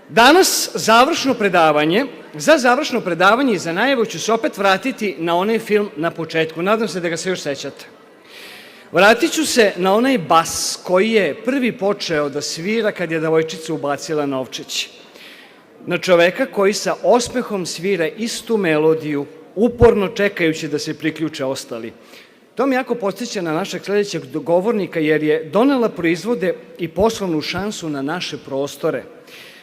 Danas završno predavanje, za završno predavanje i za najavu ću se opet vratiti na onaj film na početku. Nadam se da ga se još sećate. Vratit ću se na onaj bas koji je prvi počeo da svira kad je devojčica ubacila novčić. Na čoveka koji sa osmehom svira istu melodiju, uporno čekajući da se priključe ostali. To mi jako podsjeća na našeg sledećeg govornika, jer je donela proizvode i poslovnu šansu na naše prostore.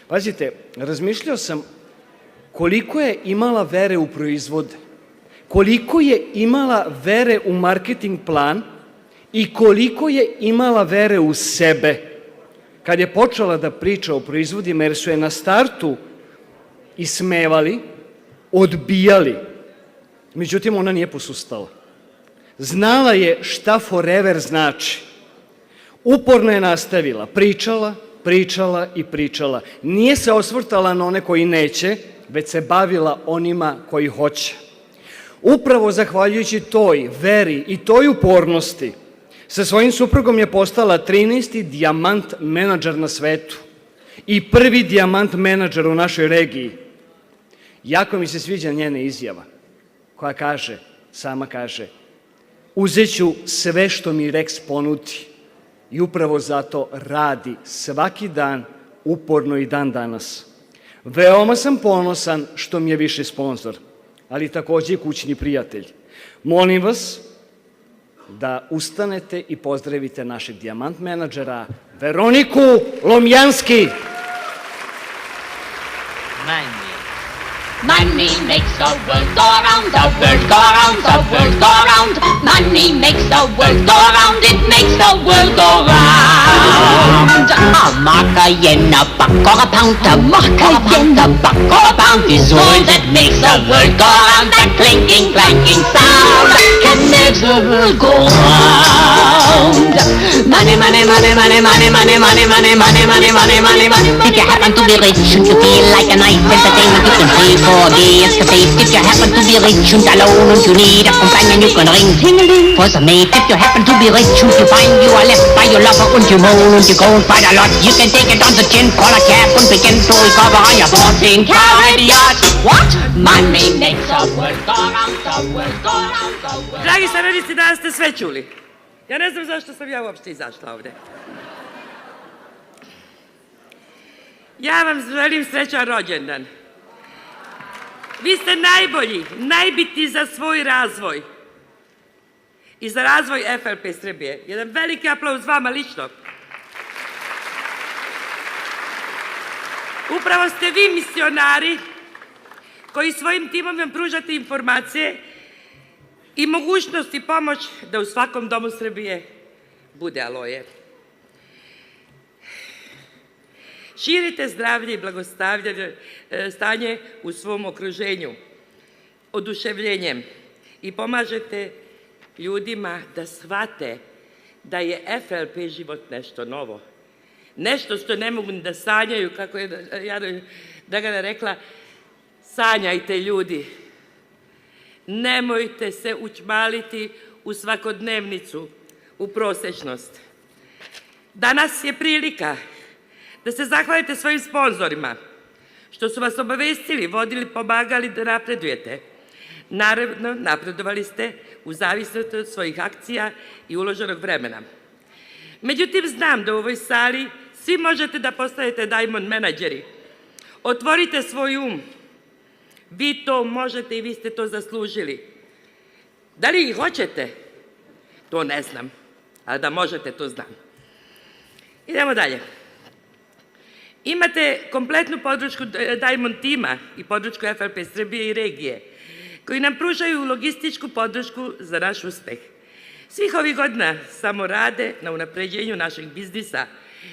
Pazite, razmišljao sam koliko je imala vere u proizvode, koliko je imala vere u marketing plan i koliko je imala vere u sebe kad je počela da priča o proizvodima, jer su je na startu ismevali, odbijali. Međutim, ona nije posustala. Znala je šta forever znači. Uporno je nastavila, pričala i pričala. Nije se osvrtala na one koji neće, već se bavila onima koji hoće. Upravo zahvaljujući toj veri i toj upornosti, sa svojim suprugom je postala 13. dijamant menadžer na svetu i prvi dijamant menadžer u našoj regiji. Jako mi se sviđa njena izjava, koja kaže, sama kaže, uzeću sve što mi Rex ponudi. I upravo zato radi svaki dan, uporno i dan danas. Veoma sam ponosan što mi je više sponzor, ali takođe i kućni prijatelj. Molim vas da ustanete i pozdravite našeg dijamant menadžera Veroniku Lomjanski. Money makes the world go round, the world go round, the world go round. Money makes the world go round, it makes the world go round. A mark in a buck or a pound, a mark in a buck or a pound is all that makes the world go round. That clinking, clanking sound can make the world go round. Money, money, money, money, money, money, money, money, money, money, money, money, money. If you happen to be rich and you feel like a nice entertainment, you can pay for the escapade. If you happen to be rich and alone and you need a companion, you can ring ting-a-ling for some mate. If you happen to be rich and you find you are left by your lover and you moan and you go quite a lot, you can take it on the chin, call a cab and begin to recover on your 14-carat yacht. What? Money makes the world go round, the world go round, the world. Dragi saradnici, danas ste sve čuli. Ja ne znam zašto sam ja uopšte izašla ovde. Ja vam želim srećan rođendan. Vi ste najbolji, najbitniji za svoj razvoj i za razvoj FLP Srbije. Jedan veliki aplauz vama lično. Upravo ste vi misionari koji svojim timovima pružate informacije i mogućnost i pomoć da u svakom domu Srbije bude aloje. Širite zdravlje i blagostanje u svom okruženju, oduševljenjem i pomažete ljudima da shvate da je FLP život nešto novo. Nešto što ne mogu da sanjaju, kako je Dragana rekla, sanjajte ljudi. Nemojte se učmaliti u svakodnevnicu, u prosečnost. Danas je prilika da se zahvalite svojim sponzorima, što su vas obavestili, vodili, pomagali da napredujete. Naravno, napredovali ste u zavisnosti od svojih akcija i uloženog vremena. Međutim, znam da u ovoj sali svi možete da postanete Diamond menadžeri. Otvorite svoj um. Vi to možete i vi ste to zaslužili. Da li ih hoćete? To ne znam, ali da možete, to znam. Idemo dalje. Imate kompletnu podršku Diamond tima i podršku FLP Srbije i regije, koji nam pružaju logističku podršku za naš uspeh. Svih ovih godina samo rade na unapređenju našeg biznisa,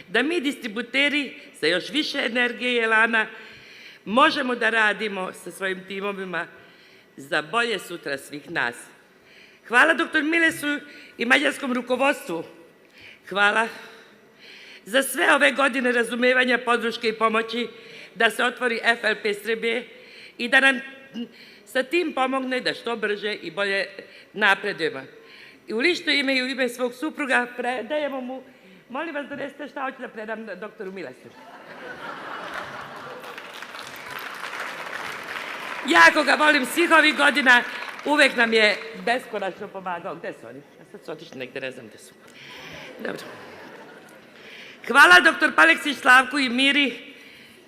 da mi distributeri sa još više energije i elana možemo da radimo sa svojim timovima za bolje sutra svih nas. Hvala dr. Milesu i mađarskom rukovodstvu. Hvala za sve ove godine razumevanja, podrške i pomoći da se otvori FLP Srbije i da nam sa tim pomogne da što brže i bolje napredujemo. I u lično ime i u ime svog supruga predajemo mu, molim vas donesite šta hoću da predam doktoru Milesu. Jako ga volim svih ovih godina, uvek nam je beskonačno pomagao. Gde su oni? Ja sad su otišli negde, ne znam gde su. Dobro. Hvala dr. Paleksić Slavku i Miri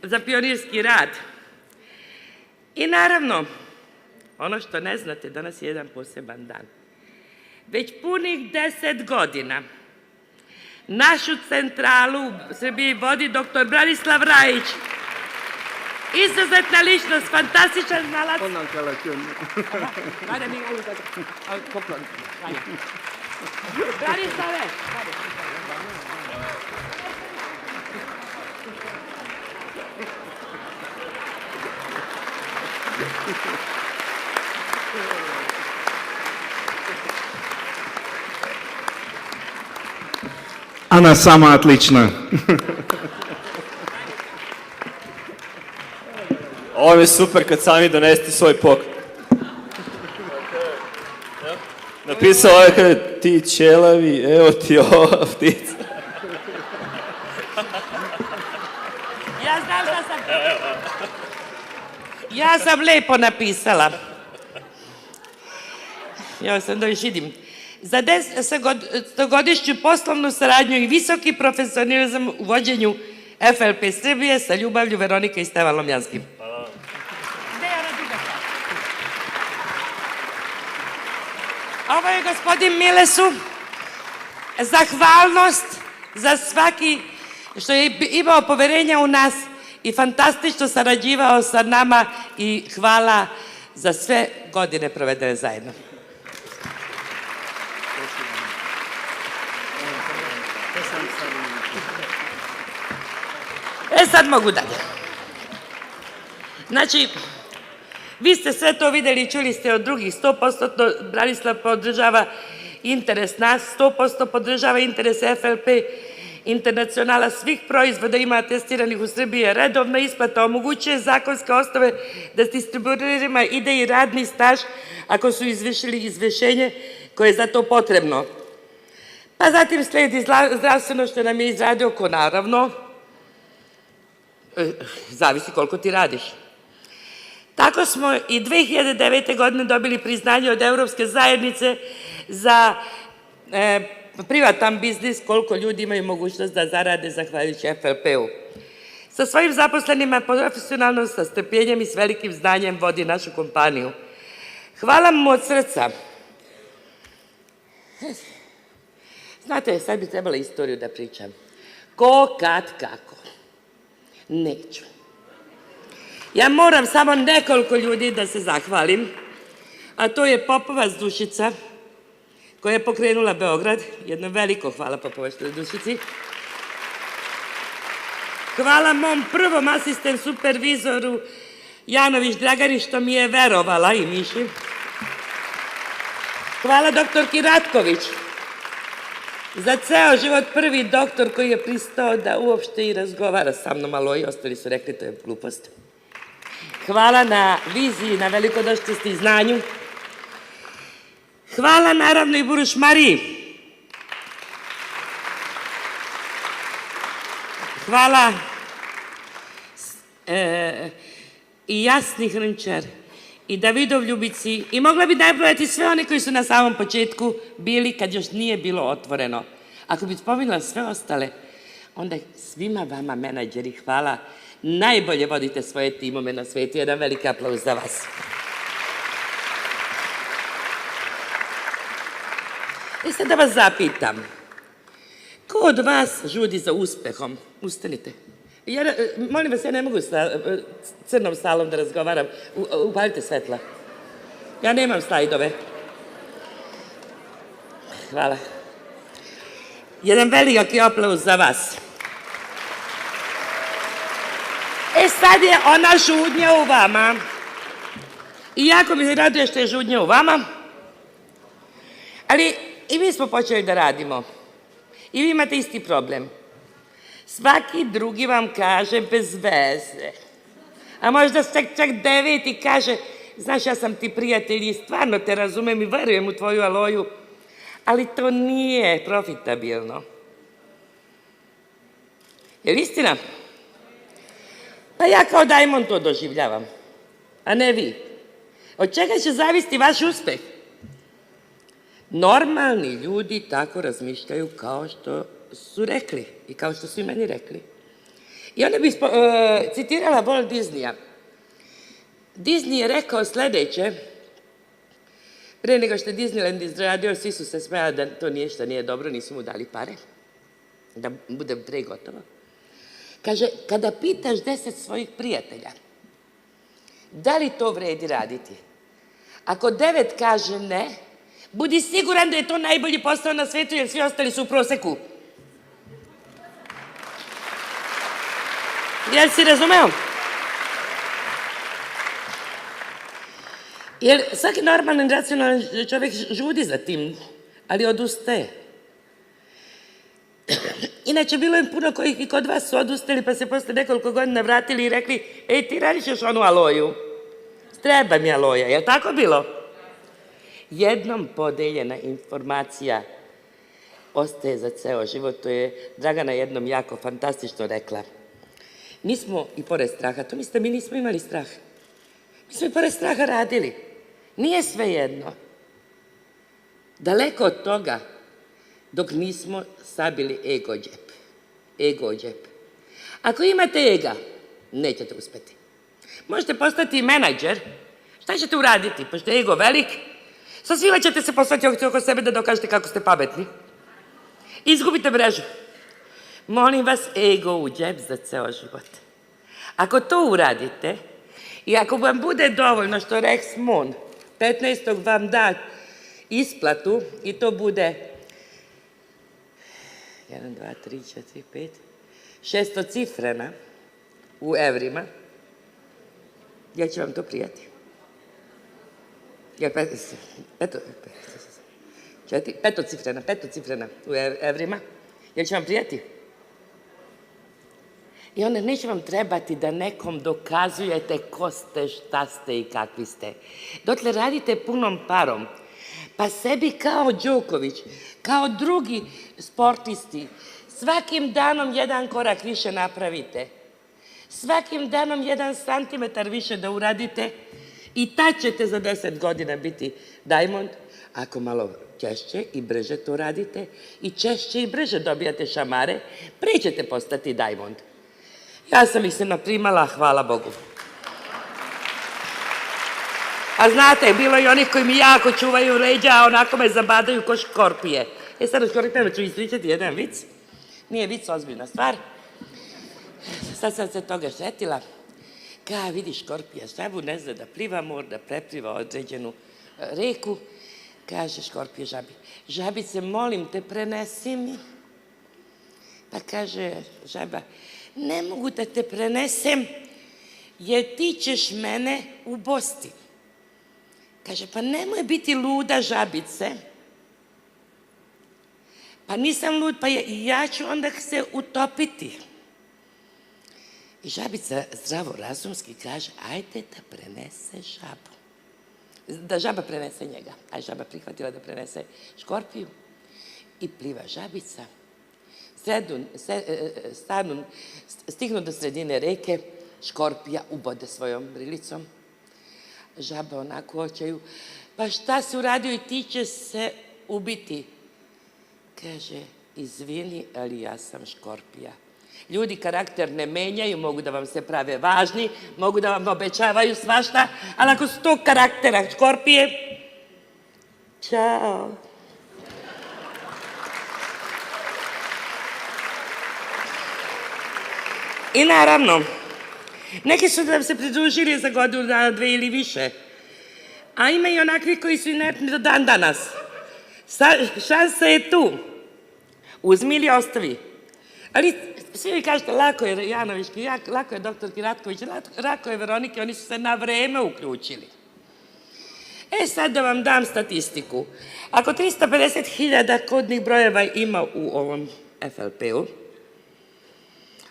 za pionirski rad. I naravno, ono što ne znate, danas je jedan poseban dan. Već punih 10 godina našu centralu u Srbiji vodi dr. Branislav Rajić. Izuzetna ličnost, fantastičan znalac. Branislave! Ana sama отлично. Ovo je super kad sami donesti svoj poklon. Napisao ovaj kada ti ćelavi, evo ti ova ptica. Ja znam da sam... Ja sam lepo napisala. Ja sam da još vidim. Za 10-godišnju poslovnu saradnju i visoki profesionalizam u vođenju FLP Srbije sa ljubavlju Veronika i Stevan Lomjanski. Ovo je gospodin Milesu. Zahvalnost za svaki što je imao poverenja u nas i fantastično sarađivao sa nama i hvala za sve godine provedene zajedno. Sad mogu dalje. Znači, vi ste sve to videli i čuli ste od drugih. 100% Branislav podržava interes nas, 100% podržava interes FLP internacionala svih proizvoda ima testiranih u Srbiji. Redovna isplata omogućuje zakonske osnove da distributerima ide i radni staž ako su izvršili izvršenje koje je za to potrebno. Pa zatim sledi zdravstveno što nam je izradio ko naravno zavisi koliko ti radiš. Tako smo i 2009. godine dobili priznanje od Evropske zajednice za privatan biznis, koliko ljudi imaju mogućnost da zarade zahvaljujući FLP-u. Sa svojim zaposlenima profesionalno, sa strpljenjem i s velikim znanjem vodi našu kompaniju. Hvala mu od srca. Znate, sad bi trebala istoriju da pričam. Ko, kad, kako. Neću. Ja moram samo nekoliko ljudi da se zahvalim, a to je Popovac Dušica, koja je pokrenula Beograd. Jedno veliko hvala Popovac Dušici. Hvala mom prvom asistent supervizoru Janović Dragani što mi je verovala i Miši. Hvala doktorki Ratković. Za ceo život prvi doktor koji je pristao da uopšte i razgovara sa mnom, ali i ostali su rekli to je glupost. Hvala na viziji, na velikodušnosti i znanju. Hvala naravno i Buruš Mariji. Hvala i Jasni Hrnčar i Davidov Ljubici i mogla bi nabrojati sve one koji su na samom početku bili kad još nije bilo otvoreno. Ako bi spominjala sve ostale, onda svima vama menadžeri hvala. Najbolje vodite svoje timove na svetu. Jedan veliki aplauz za vas. I sad da vas zapitam, ko od vas žudi za uspehom? Ustanite. Molim vas, ja ne mogu sa crnom salom da razgovaram. Upalite svetla. Ja nemam slajdove. Hvala. Jedan veliki aplauz za vas. E sad je ona žudnja u vama. I jako mi se raduje što je žudnja u vama. Ali i mi smo počeli da radimo. I vi imate isti problem. Svaki drugi vam kaže bez veze. A možda čak deveti kaže, znaš, ja sam ti prijatelj i stvarno te razumem i verujem u tvoju aloju, ali to nije profitabilno. Je li istina? Pa ja kao Dajmon to doživljavam. a ne vi. Od čega će zavisiti vaš uspeh? Normalni ljudi tako razmišljaju kao što su rekli i kao što su i meni rekli. I onda bih citirala Walt Disneya. Disney je rekao sledeće, pre nego što je Disneyland izradio, svi su se smejali da to ništa nije dobro, nisu mu dali pare, da bude pre gotovo. Kaže, kada pitaš 10 svojih prijatelja, da li to vredi raditi? Ako 9 kaže ne, budi siguran da je to najbolji posao na svetu, jer svi ostali su u proseku. Jel si razumeo? Jer svaki normalan, racionalan čovjek žudi za tim, ali odustaje. Inače, bilo je puno kojih i kod vas su odustali, pa se posle nekoliko godina vratili i rekli, ej, ti radiš još onu aloju. Treba mi aloja, je li tako bilo? Jednom podeljena informacija ostaje za ceo život. To je Dragana jednom jako fantastično rekla. Mi smo i pored straha, to mislite, mi nismo imali strah. Mi smo i pored straha radili. Nije sve jedno. Daleko od toga, dok nismo sabili ego u džep. Ako imate ega, nećete uspeti. Možete postati menadžer. Šta ćete uraditi? Pošto je ego velik, sa svima ćete se poslati oko sebe da dokažete kako ste pametni. Izgubite mrežu. Molim vas, ego u džep za ceo život. Ako to uradite i ako vam bude dovoljno što Rex Moon 15. vam da isplatu i to bude 1, 2, 3, 4, 5, 600 cifrena u evrima, ja ću vam to prijati. Petocifrena u evrima, ja ću vam prijati. I onda neće vam trebati da nekom dokazujete ko ste, šta ste i kakvi ste. Dotle radite punom parom, pa sebi kao Đoković, kao drugi sportisti, svakim danom jedan korak više napravite. Svakim danom 1 santimetar više da uradite i tad ćete za 10 godina biti Diamond. Ako malo češće i brže to radite i češće i brže dobijate šamare, pre ćete postati Diamond. Ja sam ih se naprimala, hvala Bogu. A znate, bilo je onih koji mi jako čuvaju leđa, a onako me zabadaju ko škorpije. Sad o škorpijama ću ispričati jedan vic. Nije vic, ozbiljna stvar. Sad sam se toga šetila. Vidi škorpija žabu, ne zna da pliva, mora da prepliva određenu reku. Kaže škorpija žabi, žabice, molim te, prenesi mi. Pa kaže žaba, ne mogu da te prenesem, jer ti ćeš mene ubosti. Kaže, pa nemoj biti luda, žabice. Pa nisam lud, pa ja ću onda se utopiti. I žabica zdravorazumski kaže, ajde da prenese žabu. Da žaba prenese njega. A žaba prihvatila da prenese škorpiju i pliva žabica. Stignu do sredine reke, škorpija ubode svojom brilicom. Žaba onako u očaju, pa šta si uradio i ti će se ubiti? Kaže, izvini, ali ja sam škorpija. Ljudi karakter ne menjaju, mogu da vam se prave važni, mogu da vam obećavaju svašta, ali ako su tog karaktera škorpije, čao. I naravno, neki su nam se pridružili za godinu dana, 2 ili više, a ima i onakvi koji su inertni do dan danas. Šansa je tu. Uzmi ili ostavi. Ali svi vi kažete, lako je Janovićki, lako je doktorki Ratković, lako je Veronike, oni su se na vreme uključili. Sad da vam dam statistiku. Ako 350.000 kodnih brojeva ima u ovom FLP-u,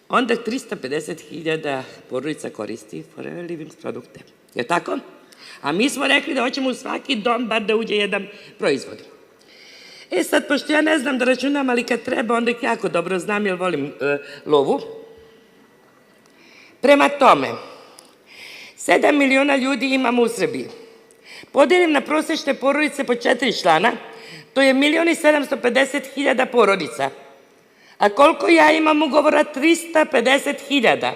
onda 350.000 porodica koristi Forever Living produkte. Je tako? A mi smo rekli da hoćemo u svaki dom bar da uđe jedan proizvod. Sad, pošto ja ne znam da računam, ali kad treba, onda ih jako dobro znam, jer volim lovu. Prema tome, 7 miliona ljudi imamo u Srbiji. Podelim na prosečne porodice po 4 člana, to je 1.750.000 porodica. A koliko ja imam ugovora? 350.000.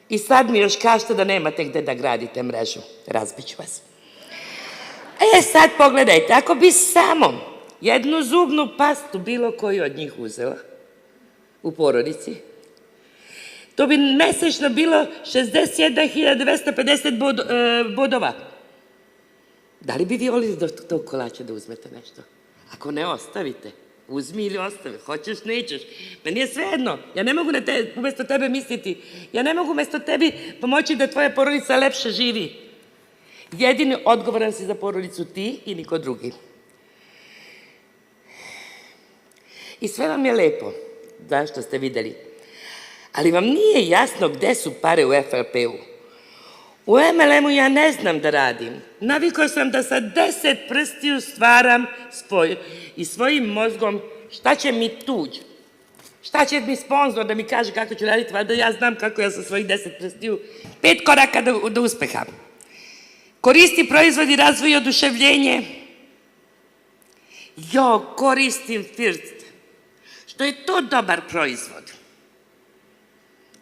I sad mi još kažete da nemate gde da gradite mrežu. Razbiću vas. Sad pogledajte, ako bi samo jednu zubnu pastu bilo koju od njih uzela u porodici, to bi mesečno bilo 61.250 bodova. Da li bi vi volili do tog kolača da uzmete nešto? Ako ne, ostavite. Uzmi ili ostavi. Hoćeš, nećeš. Meni je svejedno. Ja ne mogu umesto tebe misliti. Ja ne mogu umesto tebi pomoći da tvoja porodica lepše živi. Jedini odgovoran si za porodicu ti i niko drugi. I sve vam je lepo, zašto ste videli. Ali vam nije jasno gde su pare u FLP-u. U MLM-u ja ne znam da radim. Navikao sam da sa 10 prstiju stvaram i svojim mozgom šta će mi tuđ. Šta će mi sponsor da mi kaže kako ću raditi, valjda ja znam kako ja sa svojih 10 prstiju 5 koraka do uspeha. Koristi proizvod i razvoj oduševljenje. Koristim First. Što je to dobar proizvod.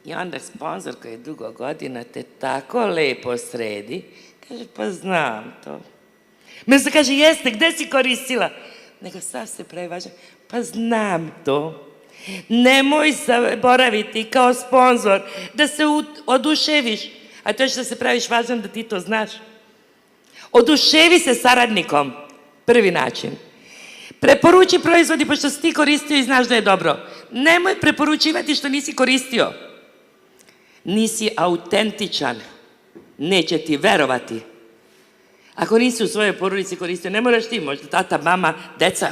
I onda sponsor koji je dugo godina te tako lepo sredi, kaže, pa znam to. Mesto kaže, jeste, gde si koristila? Nego sav se prevaža, pa znam to. Nemoj zaboraviti kao sponsor da se oduševiš, a to je što se praviš važan da ti to znaš. Oduševi se saradnikom, prvi način. Preporuči proizvodi pošto si ti koristio i znaš da je dobro. Nemoj preporučivati što nisi koristio. Nisi autentičan, neće ti verovati. Ako nisi u svojoj porodici koristio, ne moraš ti, možda tata, mama, deca.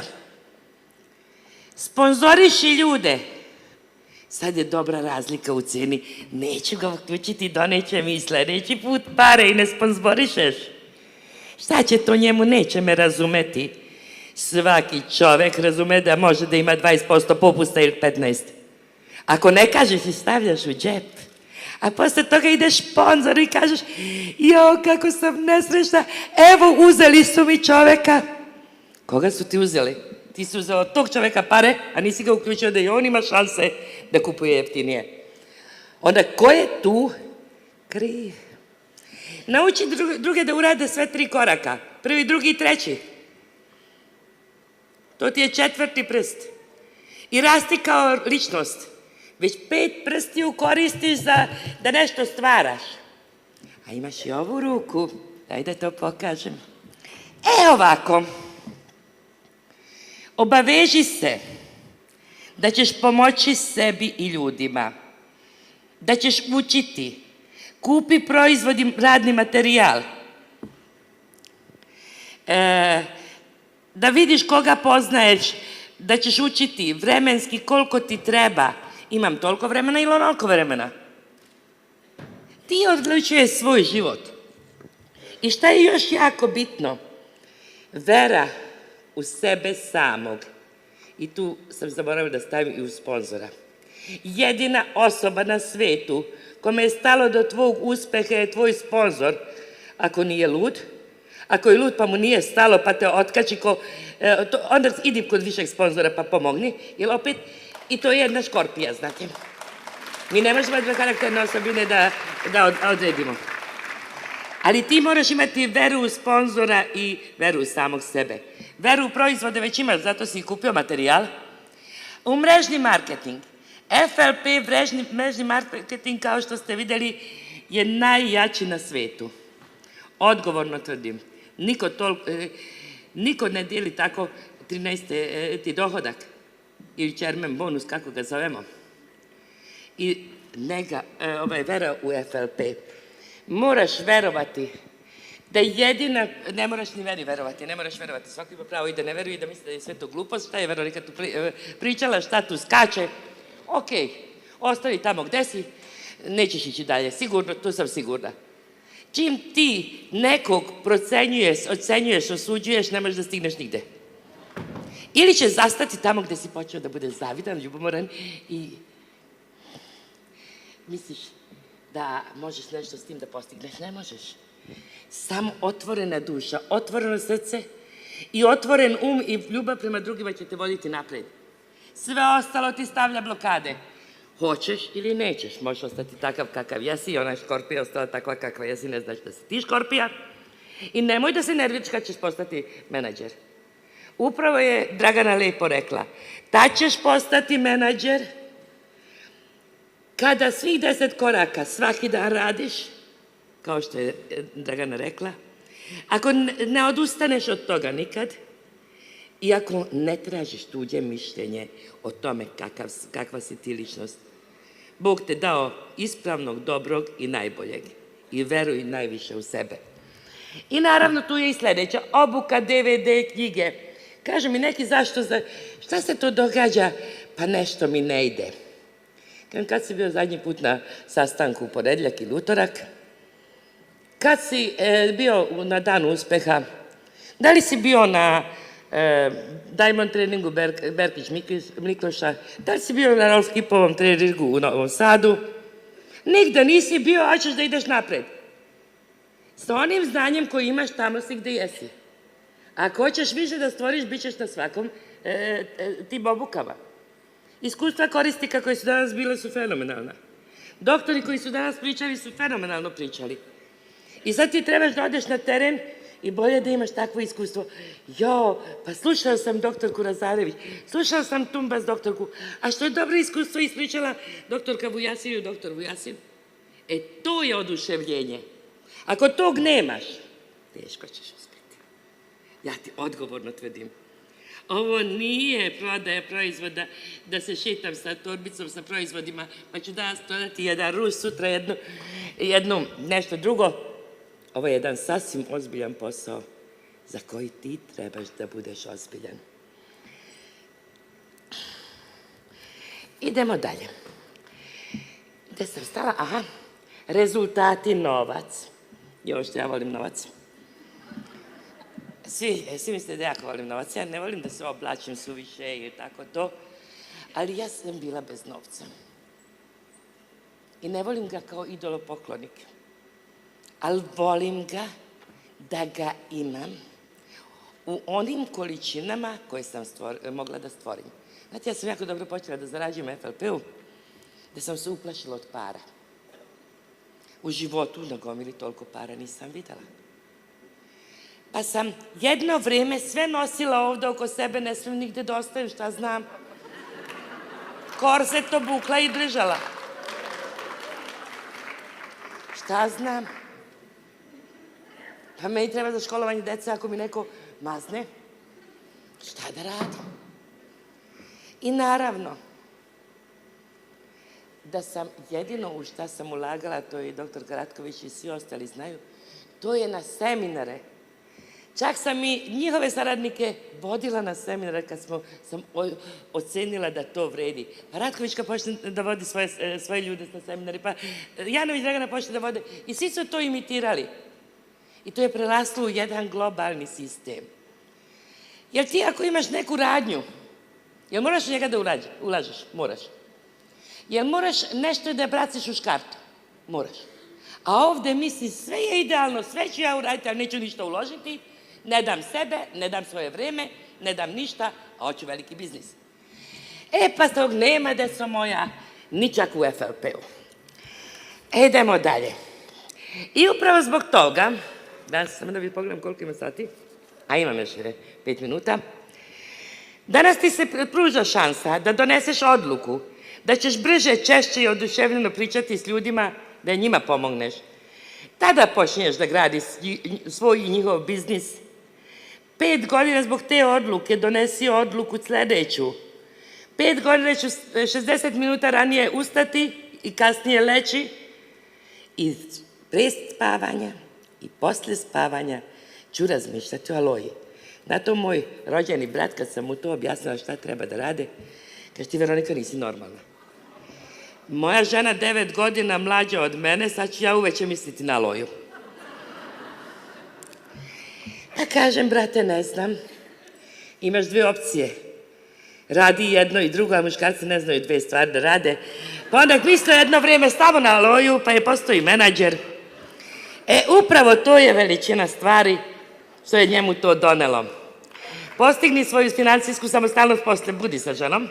Sponzoriši ljude. Sad je dobra razlika u ceni. Neću ga uključiti, doneće mi sledeći put pare i ne sponzorišeš. Šta će to njemu? Neće me razumeti. Svaki čovek razume da može da ima 20% popusta ili 15%. Ako ne kažeš i stavljaš u džep, a posle toga ideš šponzoru i kažeš, kako sam nesrećna, evo uzeli su mi čoveka. Koga su ti uzeli? Ti si uzeo od tog čoveka pare, a nisi ga uključio da i on ima šanse da kupuje jeftinije. Onda ko je tu kriv? Nauči druge da urade sve 3 koraka. Prvi, drugi i treći. To ti je 4. prst. I rasti kao ličnost. Već 5 prstiju koristiš da nešto stvaraš. A imaš i ovu ruku. Daj da to pokažem. Ovako. Obaveži se da ćeš pomoći sebi i ljudima. Da ćeš učiti. Kupi proizvod i radni materijal. Da vidiš koga poznaješ, da ćeš učiti vremenski koliko ti treba. Imam toliko vremena ili onoliko vremena. Ti odlučuješ svoj život. I šta je još jako bitno? Vera u sebe samog. I tu sam zaboravila da stavim i u sponzora. Jedina osoba na svetu kome je stalo do tvog uspeha je tvoj sponzor, ako nije lud. Ako je lud pa mu nije stalo pa te otkači, onda idi kod višeg sponzora pa pomogni, jer opet, i to je jedna škorpija, znate. Mi ne možemo dve karakterne osobine da odredimo. Ali ti moraš imati veru u sponzora i veru u samog sebe. Veru u proizvode već imaš, zato si kupio materijal. U mrežni marketing. FLP mrežni marketing, kao što ste videli, je najjači na svetu. Odgovorno tvrdim. Niko ne dijeli tako 13. dohodak ili čermen bonus, kako ga zovemo. I vera u FLP. Moraš verovati da jedina, ne moraš ni meni verovati, ne moraš verovati, svako ima pravo i da ne veruje i da misli da je sve to glupost, šta je Veronika tu pričala, šta tu skače, okej, ostavi tamo gde si, nećeš ići dalje, sigurno, tu sam sigurna. Čim ti nekog procenjuješ, ocenjuješ, osuđuješ, ne možeš da stigneš nigde. Ili će zastati tamo gde si počeo da bude zavidan, ljubomoran i misliš, da možeš nešto s tim da postigneš. Ne možeš. Samo otvorena duša, otvoreno srce i otvoren i ljubav prema drugima će te voditi napred. Sve ostalo ti stavlja blokade. Hoćeš ili nećeš, možeš ostati takav kakav jesi i ona škorpija ostala takva kakva jesi, ne znači da si ti škorpija. I nemoj da se nerviš kad ćeš postati menadžer. Upravo je Dragana lepo rekla, tad ćeš postati menadžer kada svih 10 koraka svaki dan radiš, kao što je Dragana rekla, ako ne odustaneš od toga nikad i ako ne tražiš tuđe mišljenje o tome kakva si ti ličnost. Bog te dao ispravnog, dobrog i najboljeg i veruj najviše u sebe. I naravno tu je i sledeća, obuka, DVD, knjige. Kažu mi neki šta se to događa? Pa nešto mi ne ide. Kad si bio zadnji put na sastanku u ponedeljak ili utorak? Kad si bio na danu uspeha? Da li si bio na Diamond treningu Berkić-Mikloša? Da li si bio na Rolf Kipovom treningu u Novom Sadu? Nigde nisi bio, a ćeš da ideš napred. Sa onim znanjem koji imaš, tamo si gde jesi. Ako hoćeš više da stvoriš, bit ćeš na svakom tim obukama. Iskustva korisnika koji su danas bile su fenomenalna. Doktori koji su danas pričali su fenomenalno pričali. I sad ti trebaš da odeš na teren i bolje da imaš takvo iskustvo. Pa slušao sam doktorku Razarević, slušao sam Tumbas doktorku, a što je dobro iskustvo ispričala doktorka Vujasin i doktor Vujasin. To je oduševljenje. Ako tog nemaš, teško ćeš uspjeti. Ja ti odgovorno tvrdim. Ovo nije prodaja proizvoda da se šetam sa torbicom, sa proizvodima, pa ću danas prodati jedan rus, sutra jednu nešto drugo. Ovo je jedan sasvim ozbiljan posao za koji ti trebaš da budeš ozbiljan. Idemo dalje. Gde sam stala? Aha, rezultati, novac. Još ja volim novac. Svi mislite da jako volim novac. Ja ne volim da se oblačim suviše i tako to, ali ja sam bila bez novca. I ne volim ga kao idolopoklonik. Ali volim ga da ga imam u onim količinama koje sam mogla da stvorim. Znate, ja sam jako dobro počela da zarađujem FLP-u, da sam se uplašila od para. U životu na gomili toliko para nisam videla. Pa sam jedno vreme sve nosila ovde oko sebe, ne smijem nigde da ostavim, šta znam. Korset obukla i držala. Šta znam? Pa meni treba za školovanje dece ako mi neko mazne. Šta da radim? I naravno, da sam jedino u šta sam ulagala, to je i doktor Karatković i svi ostali znaju, to je na seminare. Čak sam i njihove saradnike vodila na seminare kad sam ocenila da to vredi. Pa Ratković kad počne da vodi svoje ljude na seminare, pa Janović Dragana počne da vode i svi su to imitirali. I to je preraslo u jedan globalni sistem. Jer ti ako imaš neku radnju, jel moraš u njega da ulažeš? Moraš. Jel moraš nešto da baciš u škartu? Moraš. A ovde misli sve je idealno, sve ću ja uraditi, ali neću ništa uložiti, ne dam sebe, ne dam svoje vreme, ne dam ništa, a hoću veliki biznis. Pa tog nema, deco moja, ničak u FLP-u. Idemo dalje. I upravo zbog toga, danas samo da vi pogledam koliko ima sati, a imam još 5 minuta, danas ti se pruža šansa da doneseš odluku, da ćeš brže, češće i oduševljeno pričati s ljudima, da njima pomogneš. Tada počinješ da gradiš svoj i njihov biznis. 5 godina zbog te odluke donesi odluku sledeću. 5 godina ću 60 minuta ranije ustati i kasnije leći i pre spavanja i posle spavanja ću razmišljati o Aloji. Zato moj rođeni brat, kad sam mu to objasnila šta treba da rade, kaže ti Veronika nisi normalna. Moja žena 9 godina mlađa od mene, sad ću ja uveće misliti na Aloju. Pa kažem, brate, ne znam, imaš 2 opcije. radi jedno i drugo, a muškarci ne znaju dve stvari da rade. Pa onda mislio jedno vrijeme stavo na aloju, pa je postao i menadžer. Upravo to je veličina stvari što je njemu to donelo. Postigni svoju financijsku samostalnost posle, budi sa ženom.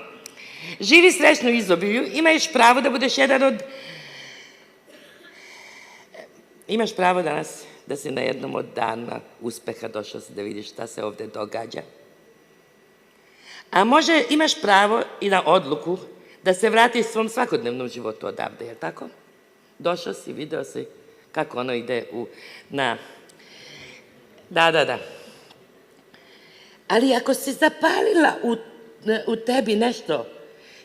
Živi srećno u izobilju, imaš pravo da budeš jedan od... Imaš pravo danas da si na jednom od dana uspeha došao si da vidiš šta se ovde događa. A može, imaš pravo i na odluku da se vratiš svom svakodnevnom životu odavde, je tako? Došao si, video si kako ono ide na... Da. Ali ako si zapalila u tebi nešto,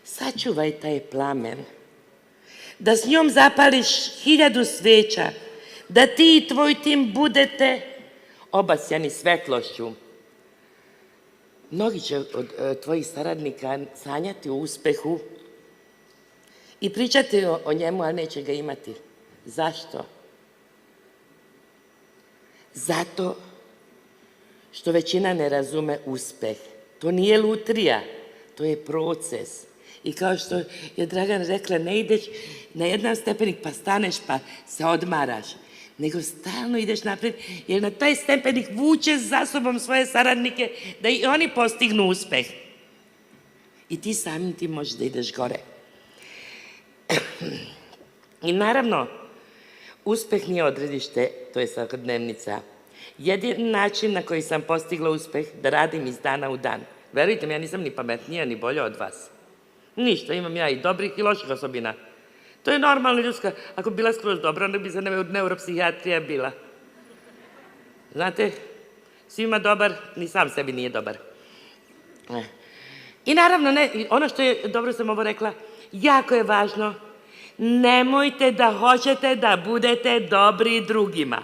sačuvaj taj plamen. Da s njom zapališ 1000 sveća, da ti i tvoj tim budete obasjani svetlošću. Mnogi će od tvojih saradnika sanjati o uspehu i pričati o njemu, ali neće ga imati. Zašto? Zato što većina ne razume uspeh. To nije lutrija, to je proces. I kao što je Dragan rekla, ne ideš na jedan stepenik pa staneš pa se odmaraš, nego stalno ideš napred, jer na taj stepenik vučeš za sobom svoje saradnike da i oni postignu uspeh. I ti samim tim možeš da ideš gore. I naravno, uspeh nije odredište, to je svakodnevnica. Jedini način na koji sam postigla uspeh da radim iz dana u dan. Verujte mi, ja nisam ni pametnija, ni bolja od vas. Ništa, imam ja i dobrih i loših osobina. To je normalno ljudska. Ako bi bila skroz dobra, onda bi za neuropsihijatrija bila. Znate, svima dobar, ni sam sebi nije dobar. I naravno, ono što je, dobro sam ovo rekla, jako je važno, nemojte da hoćete da budete dobri drugima.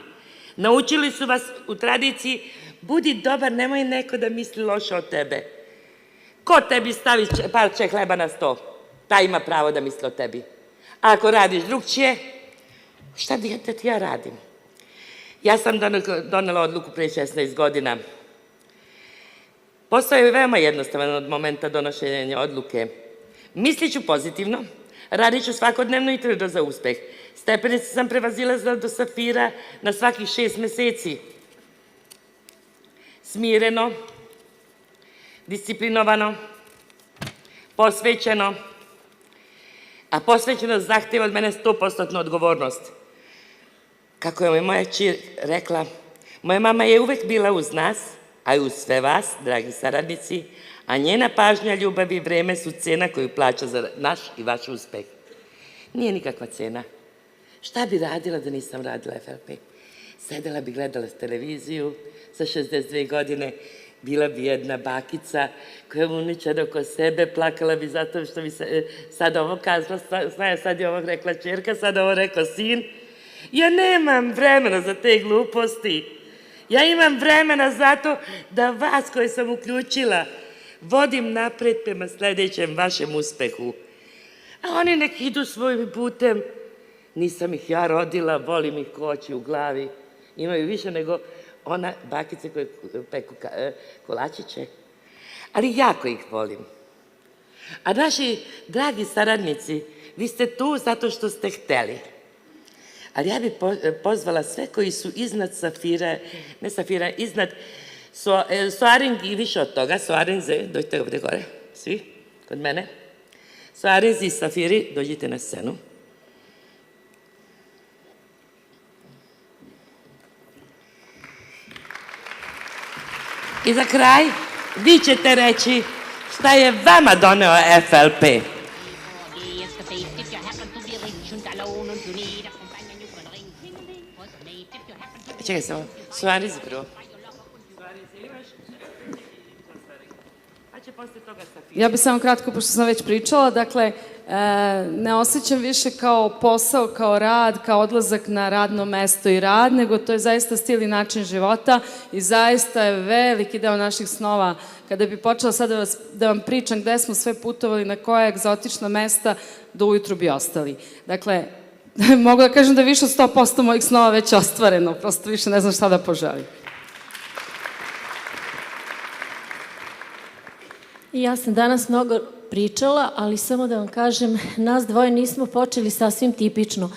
Naučili su vas u tradiciji, budi dobar, nemoj neko da misli loše o tebe. Ko tebi stavi parče hleba na sto, taj ima pravo da misli o tebi. A ako radiš drugčije, šta da ti ja radim? Ja sam donela odluku pre 16 godina. Posao je veoma jednostavan od momenta donošenja odluke. Mislit ću pozitivno, radit ću svakodnevno i tvrdo za uspeh. Stepenice sam prevazilazila do safira na svakih 6 meseci. Smireno, disciplinovano, posvećeno, a posvećenost zahteva od mene 100% odgovornost. Kako je moja ćer rekla, moja mama je uvek bila uz nas, a i uz sve vas, dragi saradnici, a njena pažnja, ljubav i vreme su cena koju plaća za naš i vaš uspeh. Nije nikakva cena. Šta bi radila da nisam radila FLP? Sedela bi, gledala televiziju, sa 62 godine, bila bi jedna bakica koja je uničena oko sebe, plakala bi zato što bi se sad ovo kazala, sad je ovo rekla čerka, sad ovo rekao sin. Ja nemam vremena za te gluposti. Ja imam vremena zato da vas koje sam uključila vodim napred prema sledećem vašem uspehu. A oni nek idu svojim putem. Nisam ih ja rodila, volim ih ko oči u glavi. Imaju više nego ona bakice koje peku kolačiće. Ali jako ih volim. A naši dragi saradnici, vi ste tu zato što ste hteli. Ali ja bih pozvala sve koji su iznad safira, ne safira, iznad soaring i više od toga, soarinze, dođite ovde gore, svi, kod mene. Soarinzi i safiri, dođite na scenu. I za kraj, vi ćete reći šta je vama doneo FLP. Čekaj samo, soarizi prvo. Ja bih samo kratko, pošto sam već pričala, dakle, ne osjećam više kao posao, kao rad, kao odlazak na radno mesto i rad, nego to je zaista stil i način života i zaista je veliki deo naših snova. Kada bi počela sad da vam pričam gde smo sve putovali, na koja egzotična mesta, do ujutru bi ostali. Dakle, mogu da kažem da je više od 100% mojih snova već ostvareno, prosto više ne znam šta da poželim. Ja sam danas mnogo pričala, ali samo da vam kažem, nas dvoje nismo počeli sasvim tipično.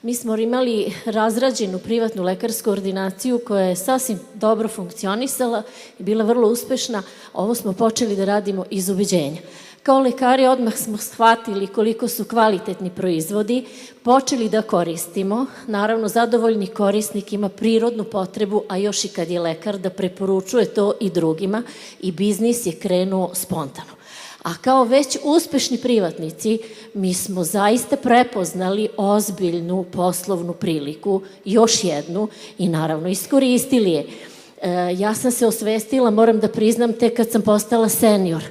Mi smo imali razrađenu privatnu lekarsku ordinaciju koja je sasvim dobro funkcionisala i bila vrlo uspešna. Ovo smo počeli da radimo iz ubeđenja. Kao lekari odmah smo shvatili koliko su kvalitetni proizvodi, počeli da koristimo. Naravno, zadovoljni korisnik ima prirodnu potrebu, a još i kad je lekar, da preporučuje to i drugima i biznis je krenuo spontano. A kao već uspešni privatnici, mi smo zaista prepoznali ozbiljnu poslovnu priliku, još jednu, i naravno iskoristili je. Ja sam se osvestila, moram da priznam, tek kad sam postala senior,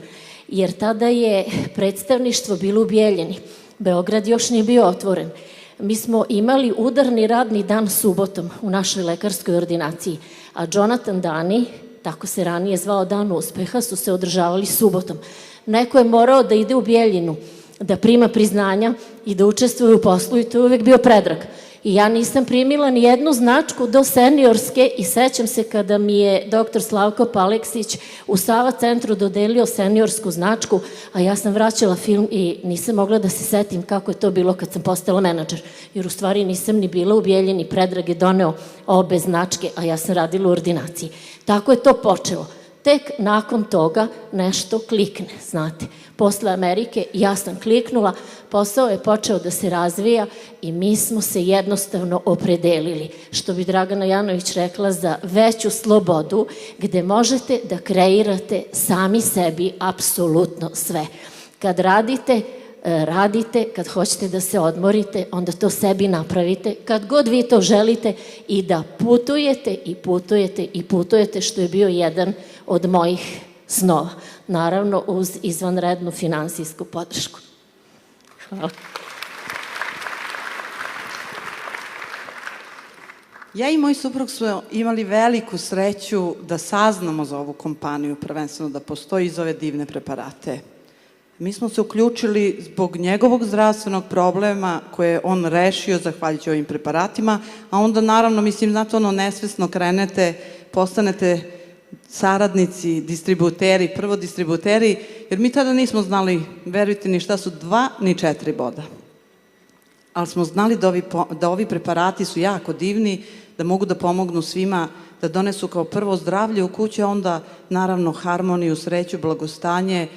jer tada je predstavništvo bilo u Bijeljini. Beograd još nije bio otvoren. Mi smo imali udarni radni dan subotom u našoj lekarskoj ordinaciji, a Jonathan dani, tako se ranije zvao Dan uspeha, su se održavali subotom. Neko je morao da ide u Bijeljinu, da prima priznanja i da učestvuje u poslu i to je uvek bio Predrag. I ja nisam primila ni jednu značku do seniorske i sećam se kada mi je dr. Slavko Paleksić u Sava centru dodelio seniorsku značku, a ja sam vraćala film i nisam mogla da se setim kako je to bilo kad sam postala menadžer, jer u stvari nisam ni bila u Bijeljini, Predrag je doneo obe značke, a ja sam radila u ordinaciji. Tako je to počelo. Tek nakon toga nešto klikne, znate. Posle Amerike ja sam kliknula, posao je počeo da se razvija i mi smo se jednostavno opredelili, što bi Dragana Janović rekla, za veću slobodu, gde možete da kreirate sami sebi apsolutno sve. Kad radite, kad hoćete da se odmorite, onda to sebi napravite, kad god vi to želite, i da putujete i putujete i putujete, što je bio jedan od mojih snova. Naravno, uz izvanrednu finansijsku podršku. Hvala. Ja i moj suprug smo imali veliku sreću da saznamo za ovu kompaniju, prvenstveno da postoji iz ove divne preparate. Mi smo se uključili zbog njegovog zdravstvenog problema koje je on rešio zahvaljujući ovim preparatima, a onda naravno, mislim, znate, nesvesno krenete, postanete saradnici, distributeri, prvo distributeri, jer mi tada nismo znali, verujte, ni šta su 2 ni 4 boda. Ali smo znali da ovi preparati su jako divni, da mogu da pomognu svima, da donesu kao prvo zdravlje u kući, a onda naravno harmoniju, sreću, blagostanje.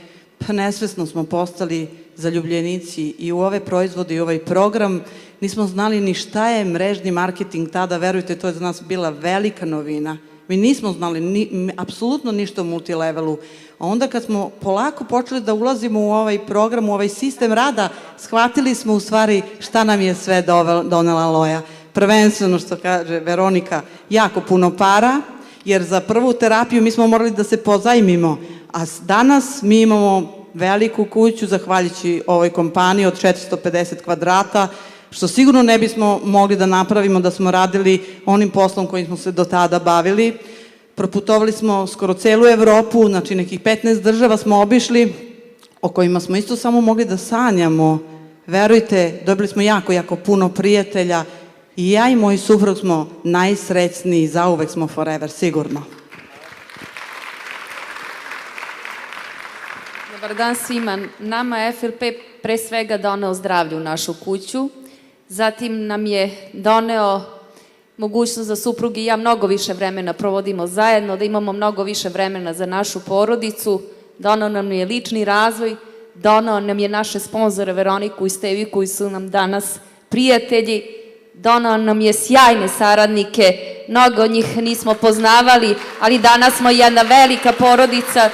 Pa nesvesno smo postali zaljubljenici i u ove proizvode i u ovaj program. Nismo znali ni šta je mrežni marketing tada, verujte, to je za nas bila velika novina. Mi nismo znali apsolutno ništa o multilevelu. A onda kad smo polako počeli da ulazimo u ovaj program, u ovaj sistem rada, shvatili smo u stvari šta nam je sve donela Loja. Prvenstveno, što kaže Veronika, jako puno para, jer za prvu terapiju mi smo morali da se pozajmimo. A danas mi imamo veliku kuću, zahvaljujući ovoj kompaniji od 450 kvadrata, što sigurno ne bismo mogli da napravimo da smo radili onim poslom kojim smo se do tada bavili. Proputovali smo skoro celu Evropu, znači nekih 15 država smo obišli, o kojima smo isto samo mogli da sanjamo. Verujte, dobili smo jako, jako puno prijatelja i ja i moj suprug smo najsrećniji, zauvek smo forever, sigurno. Dobar dan svima. Nama je FLP pre svega doneo zdravlje u našu kuću, zatim nam je doneo mogućnost da suprugi i ja mnogo više vremena provodimo zajedno, da imamo mnogo više vremena za našu porodicu, doneo nam je lični razvoj, doneo nam je naše sponzore Veroniku i Stevi koji su nam danas prijatelji, doneo nam je sjajne saradnike, mnogo od njih nismo poznavali, ali danas smo jedna velika porodica.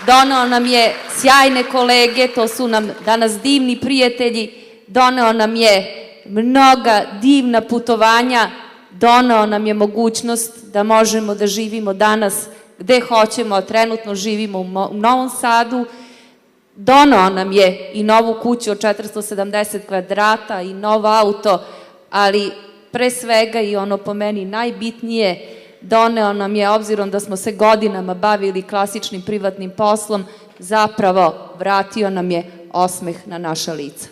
Doneo nam je sjajne kolege, to su nam danas divni prijatelji, doneo nam je mnoga divna putovanja, doneo nam je mogućnost da možemo da živimo danas gde hoćemo, a trenutno živimo u Novom Sadu. Doneo nam je i novu kuću od 470 kvadrata i nov auto, ali pre svega i ono po meni najbitnije, doneo nam je, obzirom da smo se godinama bavili klasičnim privatnim poslom, zapravo vratio nam je osmeh na naša lica.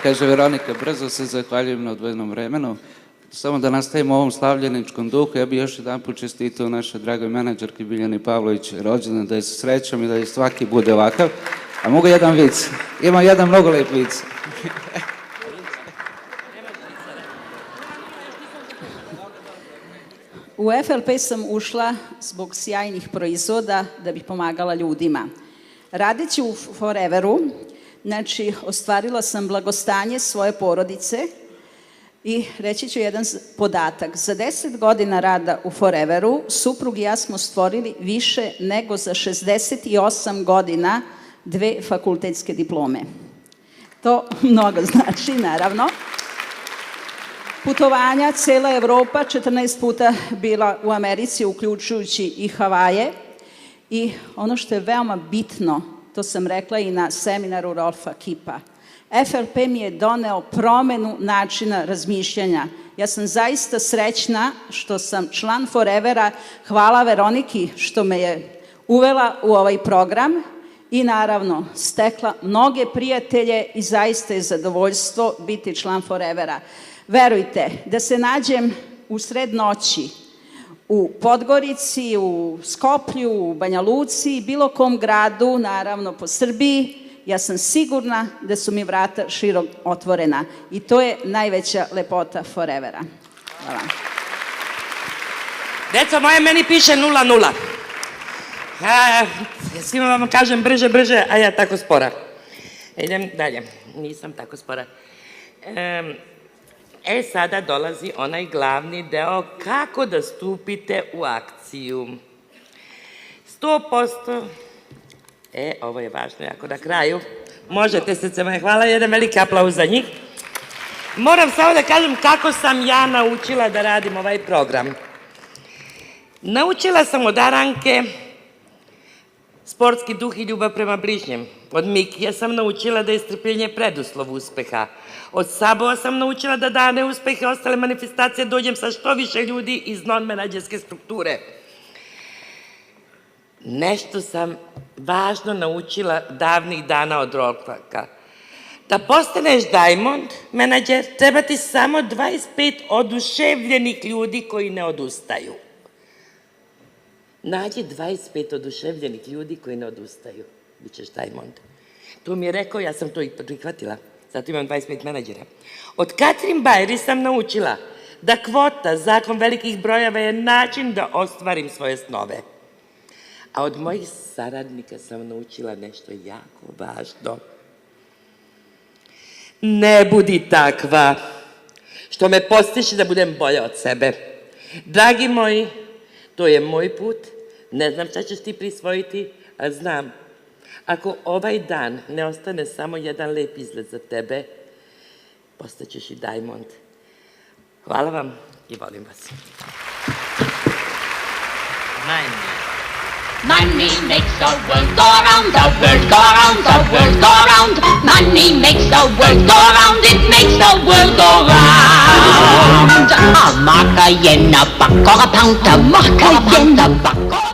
Kaže Veronika, brzo se zahvaljujem na odvojenom vremenu. Samo da nastavimo u ovom slavljeničkom duhu, ja bih još jedan put čestitao našoj dragoj menadžerki Biljani Pavlović rođendan, da je sa srećom i da je svaki bude ovakav. A mogu jedan vic? Ima jedan mnogo lep vic. U FLP sam ušla zbog sjajnih proizvoda da bih pomagala ljudima. Radeći u Foreveru, znači, ostvarila sam blagostanje svoje porodice i reći ću jedan podatak. Za 10 godina rada u Foreveru, suprug i ja smo stvorili više nego za 68 godina 2 fakultetske diplome. To mnogo znači, naravno. Putovanja, cela Evropa, 14 puta bila u Americi, uključujući i Havaje. I ono što je veoma bitno, to sam rekla i na seminaru Rolfa Kipa, FLP mi je doneo promenu načina razmišljanja. Ja sam zaista srećna što sam član Forevera. Hvala Veroniki što me je uvela u ovaj program i naravno stekla mnoge prijatelje i zaista je zadovoljstvo biti član Forevera. Verujte, da se nađem u sred noći u Podgorici, u Skoplju, u Banja Luci, bilo kom gradu, naravno po Srbiji, ja sam sigurna da su mi vrata širom otvorena. I to je najveća lepota Forevera. Hvala. Deco moje, meni piše 0-0. Svima vam kažem brže, a ja tako spora. Idem dalje. Nisam tako spora. Sada dolazi onaj glavni deo, kako da stupite u akciju. 100%, ovo je važno jako na kraju, možete srce moje, hvala, jedan veliki aplauz za njih. Moram samo da kažem kako sam ja naučila da radim ovaj program. Naučila sam od Aranke sportski duh i ljubav prema bližnjem. Od Mikija sam naučila da je strpljenje preduslov uspeha. Od Sabova sam naučila da dane uspehe i ostale manifestacije dođem sa što više ljudi iz non-menadžerske strukture. Nešto sam važno naučila davnih dana od Rolfaka. Da postaneš Diamond menadžer, treba ti samo 25 oduševljenih ljudi koji ne odustaju. Nađi 25 oduševljenih ljudi koji ne odustaju. Bićeš Diamond. To mi je rekao, ja sam to i prihvatila. Zato imam 25 menadžera. Od Katrin Bajri sam naučila da kvota, zakon velikih brojeva je način da ostvarim svoje snove. A od mojih saradnika sam naučila nešto jako važno. Ne budi takva, što me postiče da budem bolja od sebe. Dragi moji, to je moj put, ne znam šta ćeš ti prisvojiti, a znam, ako ovaj dan ne ostane samo jedan lep izgled za tebe, postaćeš i Diamond. Hvala vam i volim vas. Money makes the world go round, the world go round, the world go round. Money makes the world go round, it makes the world go round. A marker in a buck or a pound, a marker in a buck or a